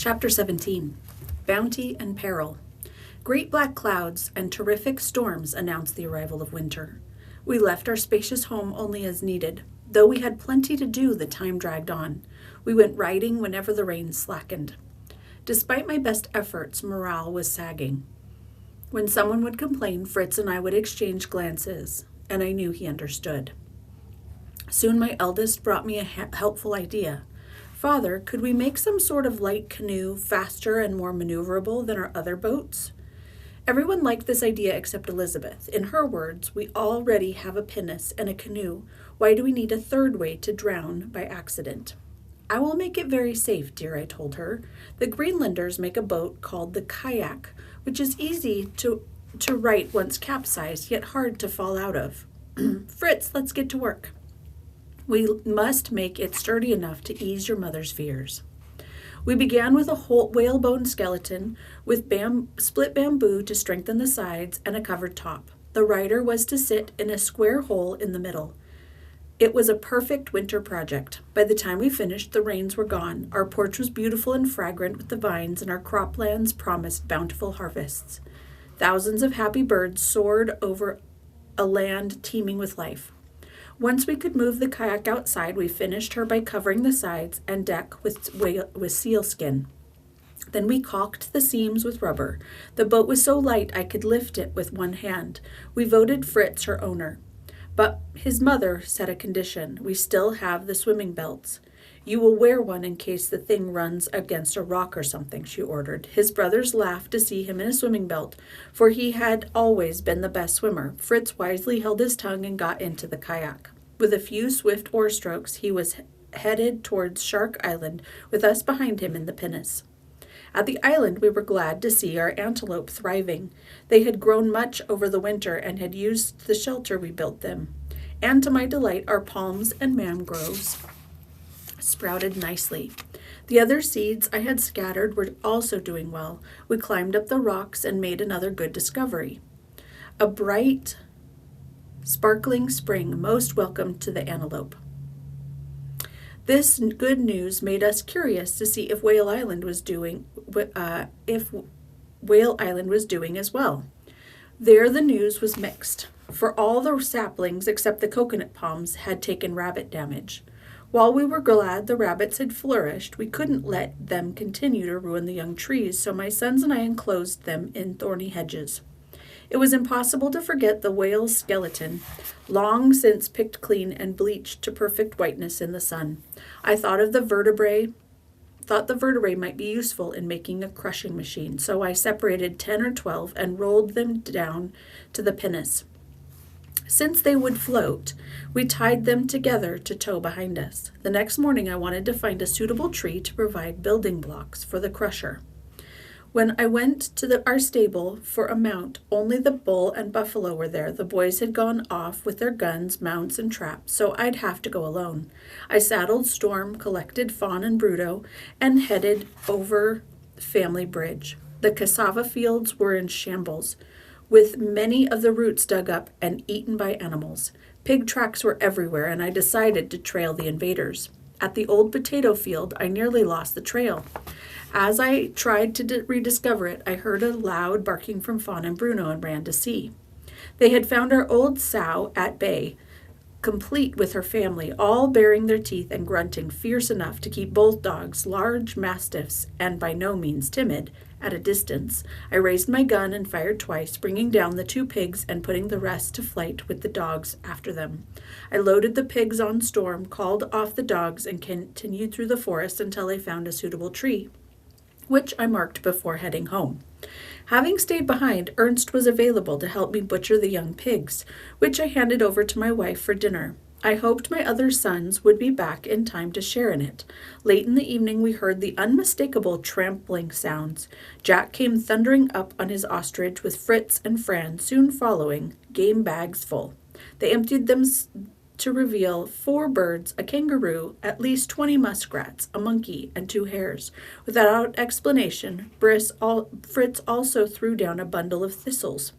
Chapter 17. Bounty and Peril. Great black clouds and terrific storms announced the arrival of winter. We left our spacious home only as needed. Though we had plenty to do, the time dragged on. We went riding whenever the rain slackened. Despite my best efforts, morale was sagging. When someone would complain, Fritz and I would exchange glances, and I knew he understood. Soon my eldest brought me a helpful idea. Father, could we make some sort of light canoe faster and more maneuverable than our other boats? Everyone liked this idea except Elizabeth. In her words, we already have a pinnace and a canoe. Why do we need a third way to drown by accident? I will make it very safe, dear, I told her. The Greenlanders make a boat called the kayak, which is easy to right once capsized, yet hard to fall out of. Fritz, let's get to work. We must make it sturdy enough to ease your mother's fears. We began with a whole whalebone skeleton with split bamboo to strengthen the sides and a covered top. The rider was to sit in a square hole in the middle. It was a perfect winter project. By the time we finished, the rains were gone. Our porch was beautiful and fragrant with the vines, and our croplands promised bountiful harvests. Thousands of happy birds soared over a land teeming with life. Once we could move the kayak outside, we finished her by covering the sides and deck with sealskin. Then we caulked the seams with rubber. The boat was so light I could lift it with one hand. We voted Fritz her owner. But his mother set a condition. We still have the swimming belts. You will wear one in case the thing runs against a rock or something, she ordered. His brothers laughed to see him in a swimming belt, for he had always been the best swimmer. Fritz wisely held his tongue and got into the kayak. With a few swift oar strokes, he was headed towards Shark Island, with us behind him in the pinnace. At the island, we were glad to see our antelope thriving. They had grown much over the winter and had used the shelter we built them. And to my delight, our palms and mangroves sprouted nicely. The other seeds I had scattered were also doing well. We climbed up the rocks and made another good discovery. A bright, sparkling spring most welcome to the antelope. This good news made us curious to see if Whale Island was doing as well. There the news was mixed, for all the saplings except the coconut palms had taken rabbit damage. While we were glad the rabbits had flourished, we couldn't let them continue to ruin the young trees, so my sons and I enclosed them in thorny hedges. It was impossible to forget the whale's skeleton, long since picked clean and bleached to perfect whiteness in the sun. I thought the vertebrae might be useful in making a crushing machine, so I separated 10 or 12 and rolled them down to the pinnace. Since they would float, we tied them together to tow behind us. The next morning I wanted to find a suitable tree to provide building blocks for the crusher. When I went to our stable for a mount, only the bull and buffalo were there. The boys had gone off with their guns, mounts, and traps, so I'd have to go alone. I saddled Storm, collected Fawn and Bruto, and headed over Family Bridge. The cassava fields were in shambles, with many of the roots dug up and eaten by animals. Pig tracks were everywhere, and I decided to trail the invaders. At the old potato field, I nearly lost the trail. As I tried to rediscover it, I heard a loud barking from Fawn and Bruno and ran to see. They had found our old sow at bay, complete with her family, all baring their teeth and grunting fierce enough to keep both dogs, large mastiffs and by no means timid, at a distance. I raised my gun and fired twice, bringing down the 2 pigs and putting the rest to flight with the dogs after them. I loaded the pigs on Storm, called off the dogs, and continued through the forest until I found a suitable tree, which I marked before heading home. Having stayed behind, Ernst was available to help me butcher the young pigs, which I handed over to my wife for dinner. I hoped my other sons would be back in time to share in it. Late in the evening we heard the unmistakable trampling sounds. Jack came thundering up on his ostrich with Fritz and Fran soon following, game bags full. They emptied them to reveal 4 birds, a kangaroo, at least 20 muskrats, a monkey, and 2 hares. Without explanation, Fritz also threw down a bundle of thistles.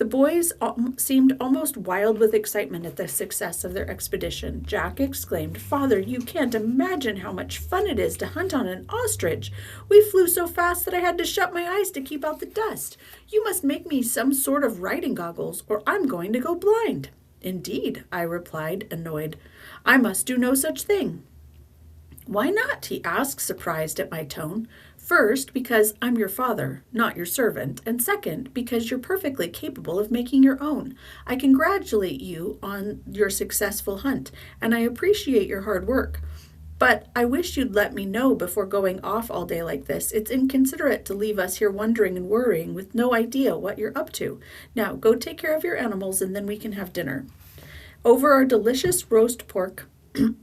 The boys seemed almost wild with excitement at the success of their expedition. Jack exclaimed, "Father, you can't imagine how much fun it is to hunt on an ostrich. We flew so fast that I had to shut my eyes to keep out the dust. You must make me some sort of riding goggles, or I'm going to go blind." "Indeed," I replied, annoyed. "I must do no such thing." "Why not?" he asked, surprised at my tone. "First, because I'm your father, not your servant, and second, because you're perfectly capable of making your own. I congratulate you on your successful hunt, and I appreciate your hard work. But I wish you'd let me know before going off all day like this. It's inconsiderate to leave us here wondering and worrying with no idea what you're up to. Now, go take care of your animals, and then we can have dinner." Over our delicious roast pork,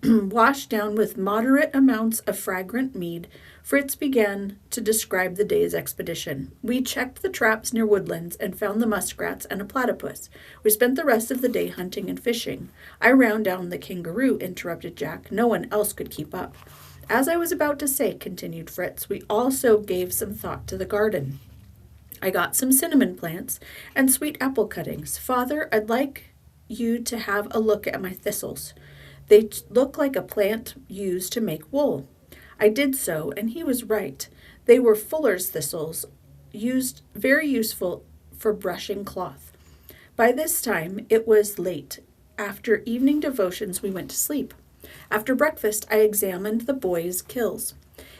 washed down with moderate amounts of fragrant mead, Fritz began to describe the day's expedition. We checked the traps near Woodlands and found the muskrats and a platypus. We spent the rest of the day hunting and fishing. "I ran down the kangaroo," interrupted Jack. "No one else could keep up." "As I was about to say," continued Fritz, "we also gave some thought to the garden. I got some cinnamon plants and sweet apple cuttings. Father, I'd like you to have a look at my thistles. They look like a plant used to make wool." I did so, and he was right. They were fuller's thistles, very useful for brushing cloth. By this time, it was late. After evening devotions, we went to sleep. After breakfast, I examined the boys' kills.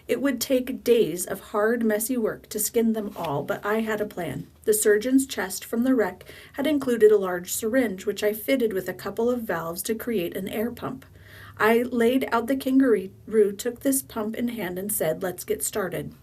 It would take days of hard, messy work to skin them all, but I had a plan. The surgeon's chest from the wreck had included a large syringe, which I fitted with a couple of valves to create an air pump. I laid out the kangaroo, took this pump in hand, and said, "Let's get started."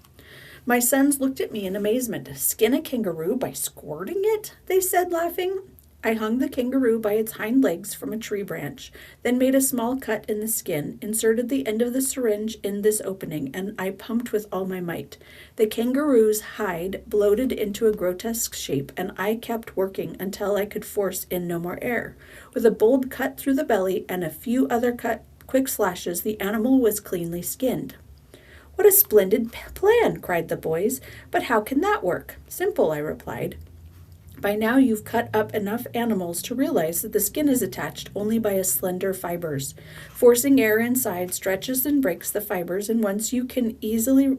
My sons looked at me in amazement. "Skin a kangaroo by squirting it?" they said, laughing. I hung the kangaroo by its hind legs from a tree branch, then made a small cut in the skin, inserted the end of the syringe in this opening, and I pumped with all my might. The kangaroo's hide bloated into a grotesque shape, and I kept working until I could force in no more air. With a bold cut through the belly and a few other quick slashes, the animal was cleanly skinned. "What a splendid plan!" cried the boys. "But how can that work?" "Simple," I replied. By now you've cut up enough animals to realize that the skin is attached only by a slender fibers. Forcing air inside stretches and breaks the fibers, and one can easily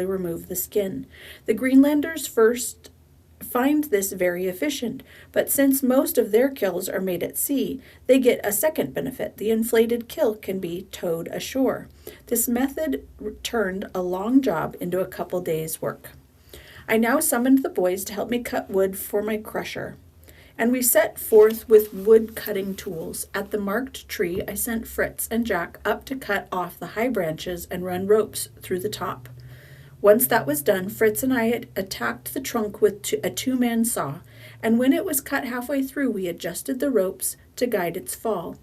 remove the skin. The Greenlanders first find this very efficient, but since most of their kills are made at sea, they get a second benefit. The inflated kill can be towed ashore. This method turned a long job into a couple days' work. I now summoned the boys to help me cut wood for my crusher, and we set forth with wood-cutting tools. At the marked tree, I sent Fritz and Jack up to cut off the high branches and run ropes through the top. Once that was done, Fritz and I attacked the trunk with a two-man saw, and when it was cut halfway through, we adjusted the ropes to guide its fall.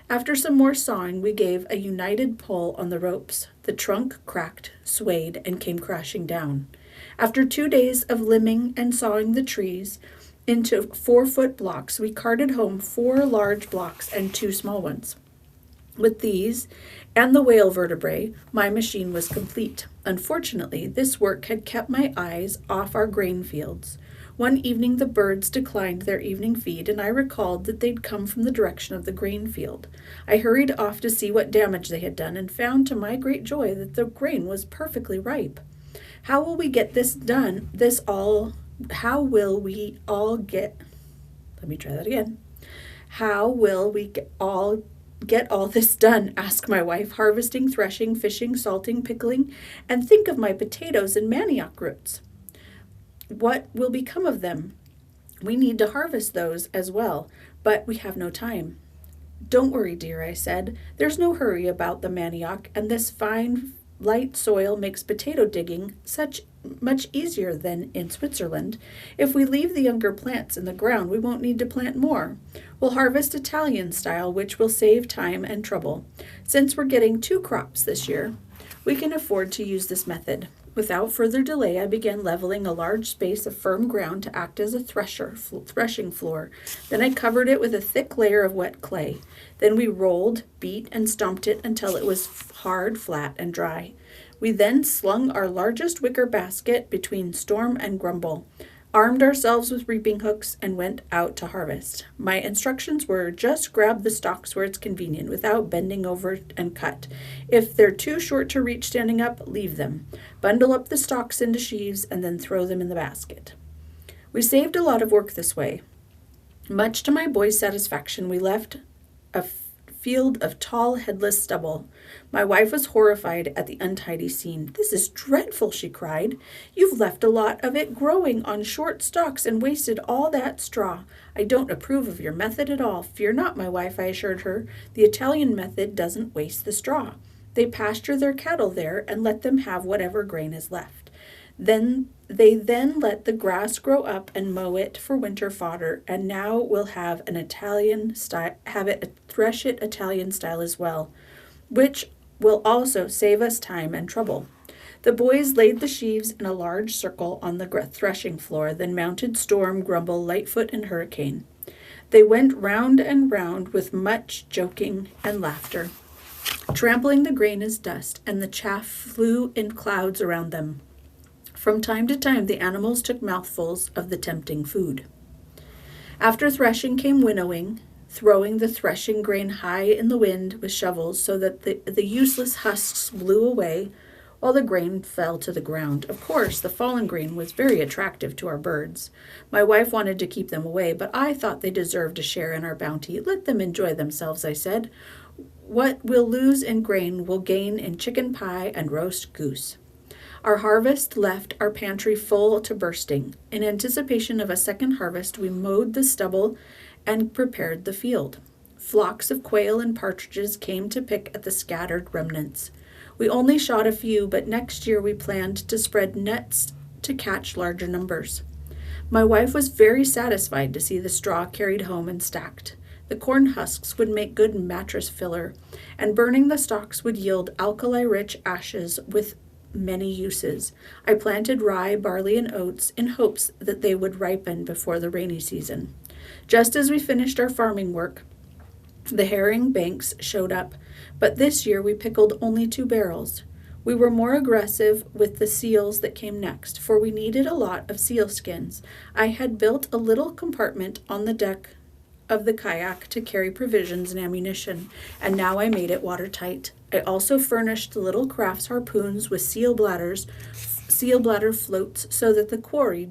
After some more sawing, we gave a united pull on the ropes. The trunk cracked, swayed, and came crashing down. After 2 days of limbing and sawing the trees into 4-foot blocks, we carted home 4 large blocks and 2 small ones. With these and the whale vertebrae, my machine was complete. Unfortunately, this work had kept my eyes off our grain fields. One evening the birds declined their evening feed, and I recalled that they'd come from the direction of the grain field. I hurried off to see what damage they had done, and found to my great joy that the grain was perfectly ripe. How will we get this done? How will we all get all this done? Asked my wife. "Harvesting, threshing, fishing, salting, pickling, and think of my potatoes and manioc roots. What will become of them? We need to harvest those as well, but we have no time." "Don't worry, dear," I said. "There's no hurry about the manioc, and this fine, light soil makes potato digging much easier than in Switzerland. If we leave the younger plants in the ground, we won't need to plant more. We'll harvest Italian style, which will save time and trouble. Since we're getting 2 crops this year, we can afford to use this method." Without further delay, I began leveling a large space of firm ground to act as a threshing floor. Then I covered it with a thick layer of wet clay. Then we rolled, beat, and stomped it until it was hard, flat, and dry. We then slung our largest wicker basket between Storm and Grumble. armed ourselves with reaping hooks, and went out to harvest. My instructions were just grab the stalks where it's convenient without bending over and cut. If they're too short to reach standing up, leave them. Bundle up the stalks into sheaves and then throw them in the basket. We saved a lot of work this way. Much to my boys' satisfaction, we left a field of tall, headless stubble. My wife was horrified at the untidy scene. "This is dreadful," she cried. "You've left a lot of it growing on short stalks and wasted all that straw. I don't approve of your method at all." "Fear not, my wife," I assured her. "The Italian method doesn't waste the straw. They pasture their cattle there and let them have whatever grain is left. They let the grass grow up and mow it for winter fodder, and now we'll have thresh it Italian style as well, which will also save us time and trouble." The boys laid the sheaves in a large circle on the threshing floor, then mounted Storm, Grumble, Lightfoot, and Hurricane. They went round and round with much joking and laughter, trampling the grain as dust, and the chaff flew in clouds around them. From time to time, the animals took mouthfuls of the tempting food. After threshing came winnowing, throwing the threshing grain high in the wind with shovels so that the useless husks blew away while the grain fell to the ground. Of course, the fallen grain was very attractive to our birds. My wife wanted to keep them away, but I thought they deserved a share in our bounty. "Let them enjoy themselves," I said. "What we'll lose in grain we'll gain in chicken pie and roast goose." Our harvest left our pantry full to bursting. In anticipation of a second harvest, we mowed the stubble and prepared the field. Flocks of quail and partridges came to pick at the scattered remnants. We only shot a few, but next year we planned to spread nets to catch larger numbers. My wife was very satisfied to see the straw carried home and stacked. The corn husks would make good mattress filler, and burning the stalks would yield alkali-rich ashes with many uses. I planted rye, barley, and oats in hopes that they would ripen before the rainy season. Just as we finished our farming work, the herring banks showed up, but this year we pickled only 2 barrels. We were more aggressive with the seals that came next, for we needed a lot of seal skins. I had built a little compartment on the deck of the kayak to carry provisions and ammunition, and now I made it watertight. I also furnished the little craft's harpoons with seal bladder floats so that the quarry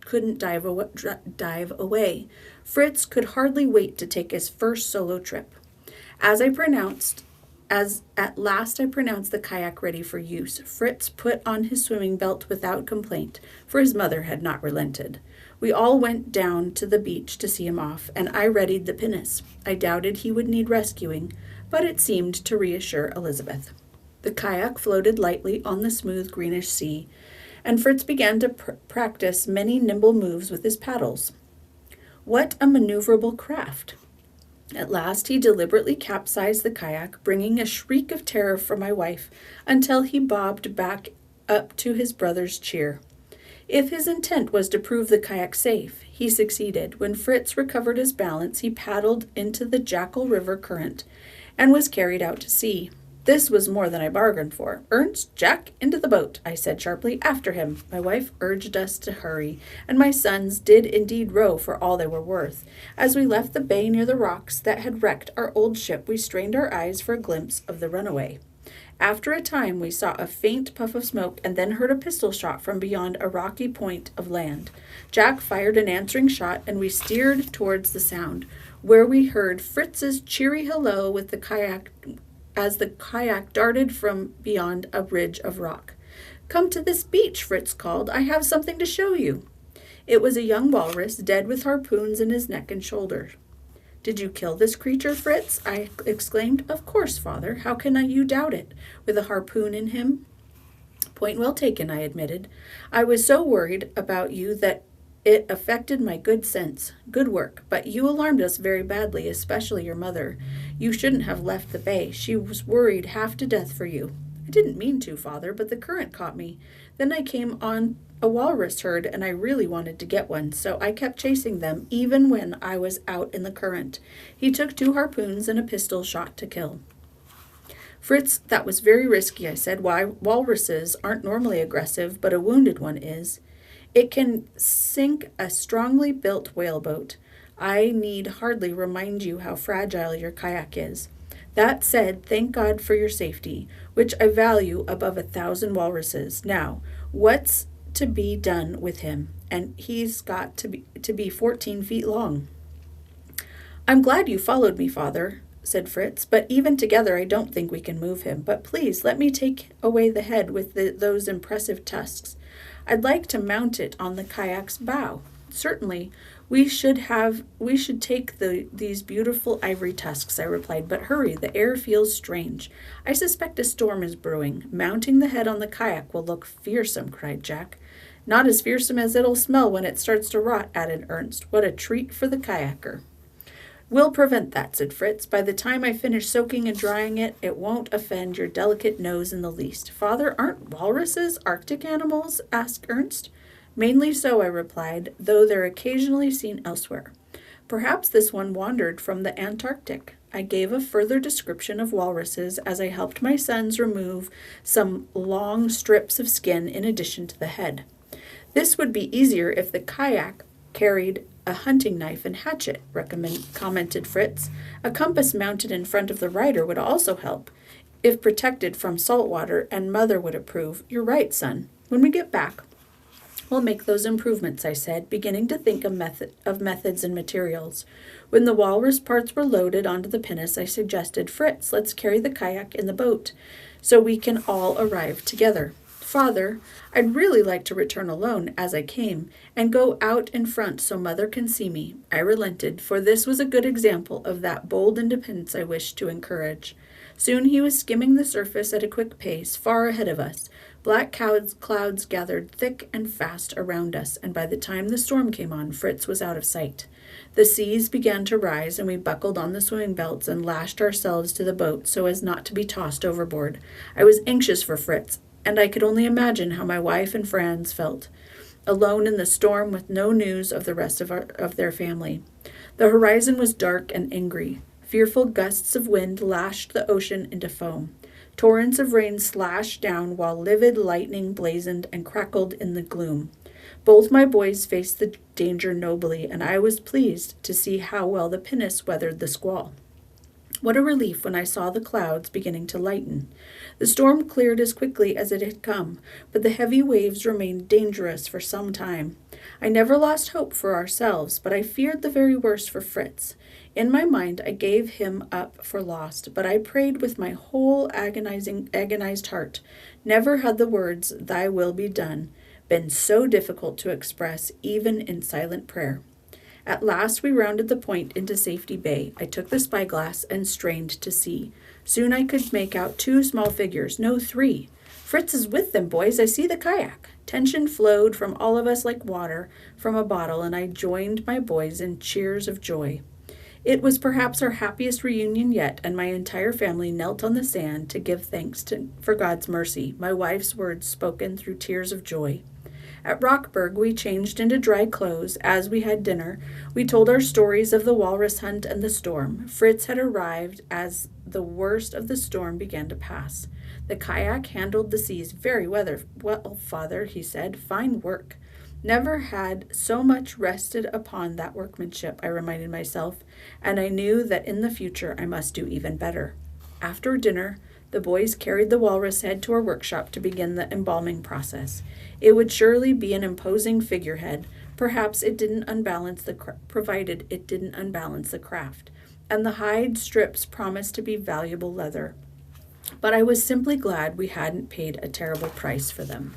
couldn't dive away. Fritz could hardly wait to take his first solo trip. As at last I pronounced the kayak ready for use, Fritz put on his swimming belt without complaint, for his mother had not relented. We all went down to the beach to see him off, and I readied the pinnace. I doubted he would need rescuing, but it seemed to reassure Elizabeth. The kayak floated lightly on the smooth greenish sea, and Fritz began to practice many nimble moves with his paddles. What a maneuverable craft! At last he deliberately capsized the kayak, bringing a shriek of terror from my wife, until he bobbed back up to his brother's cheer. If his intent was to prove the kayak safe, he succeeded. When Fritz recovered his balance, he paddled into the Jackal River current and was carried out to sea. This was more than I bargained for. "Ernst, Jack, into the boat," I said sharply. "After him." My wife urged us to hurry, and my sons did indeed row for all they were worth. As we left the bay near the rocks that had wrecked our old ship, we strained our eyes for a glimpse of the runaway. After a time, we saw a faint puff of smoke and then heard a pistol shot from beyond a rocky point of land. Jack fired an answering shot, and we steered towards the sound, where we heard Fritz's cheery hello with the kayak as the kayak darted from beyond a ridge of rock. "Come to this beach," Fritz called. "I have something to show you." It was a young walrus, dead with harpoons in his neck and shoulders. "Did you kill this creature, Fritz?" I exclaimed. "Of course, father. How can you doubt it, with a harpoon in him?" "Point well taken," I admitted. "I was so worried about you that it affected my good sense. Good work, but you alarmed us very badly, especially your mother. You shouldn't have left the bay. She was worried half to death for you." "I didn't mean to, father, but the current caught me. Then I came on a walrus herd, and I really wanted to get one, so I kept chasing them, even when I was out in the current." He took 2 harpoons and a pistol shot to kill. "Fritz, that was very risky," I said. "Why, walruses aren't normally aggressive, but a wounded one is." It can sink a strongly built whaleboat. I need hardly remind you how fragile your kayak is. That said, thank God for your safety, which I value above 1,000 walruses. Now, what's to be done with him? And he's got to be 14 feet long. I'm glad you followed me, Father, said Fritz, but even together I don't think we can move him. But please let me take away the head with those impressive tusks. I'd like to mount it on the kayak's bow. Certainly, we should take these beautiful ivory tusks, I replied, but hurry, the air feels strange. I suspect a storm is brewing. Mounting the head on the kayak will look fearsome, cried Jack. Not as fearsome as it'll smell when it starts to rot, added Ernst. What a treat for the kayaker. We'll prevent that, said Fritz. By the time I finish soaking and drying it, it won't offend your delicate nose in the least. Father, aren't walruses Arctic animals? Asked Ernst. Mainly so, I replied, though they're occasionally seen elsewhere. Perhaps this one wandered from the Antarctic. I gave a further description of walruses as I helped my sons remove some long strips of skin in addition to the head. This would be easier if the kayak carried a hunting knife and hatchet, commented Fritz. A compass mounted in front of the rider would also help, if protected from salt water, and Mother would approve. You're right, son. When we get back, we'll make those improvements, I said, beginning to think of methods and materials. When the walrus parts were loaded onto the pinnace, I suggested, Fritz, let's carry the kayak in the boat, so we can all arrive together. Father, I'd really like to return alone as I came and go out in front so Mother can see me. I relented, for this was a good example of that bold independence I wished to encourage. Soon he was skimming the surface at a quick pace, far ahead of us. Black clouds gathered thick and fast around us, and by the time the storm came on, Fritz was out of sight. The seas began to rise, and we buckled on the swimming belts and lashed ourselves to the boat so as not to be tossed overboard. I was anxious for Fritz, and I could only imagine how my wife and Franz felt, alone in the storm with no news of the rest of their family. The horizon was dark and angry. Fearful gusts of wind lashed the ocean into foam. Torrents of rain slashed down while livid lightning blazoned and crackled in the gloom. Both my boys faced the danger nobly, and I was pleased to see how well the pinnace weathered the squall. What a relief when I saw the clouds beginning to lighten. The storm cleared as quickly as it had come, but the heavy waves remained dangerous for some time. I never lost hope for ourselves, but I feared the very worst for Fritz. In my mind, I gave him up for lost, but I prayed with my whole agonized heart. Never had the words, "Thy will be done," been so difficult to express, even in silent prayer. At last we rounded the point into Safety Bay. I took the spyglass and strained to see. Soon I could make out 2 small figures, no 3. Fritz is with them, boys. I see the kayak. Tension flowed from all of us like water from a bottle, and I joined my boys in cheers of joy. It was perhaps our happiest reunion yet, and my entire family knelt on the sand to give thanks for God's mercy, my wife's words spoken through tears of joy. At Rockburg, we changed into dry clothes. As we had dinner, we told our stories of the walrus hunt and the storm. Fritz had arrived as the worst of the storm began to pass. The kayak handled the seas very well, Father, he said. Fine work. Never had so much rested upon that workmanship, I reminded myself, and I knew that in the future I must do even better. After dinner, the boys carried the walrus head to our workshop to begin the embalming process. It would surely be an imposing figurehead. Perhaps provided it didn't unbalance the craft, and the hide strips promised to be valuable leather. But I was simply glad we hadn't paid a terrible price for them.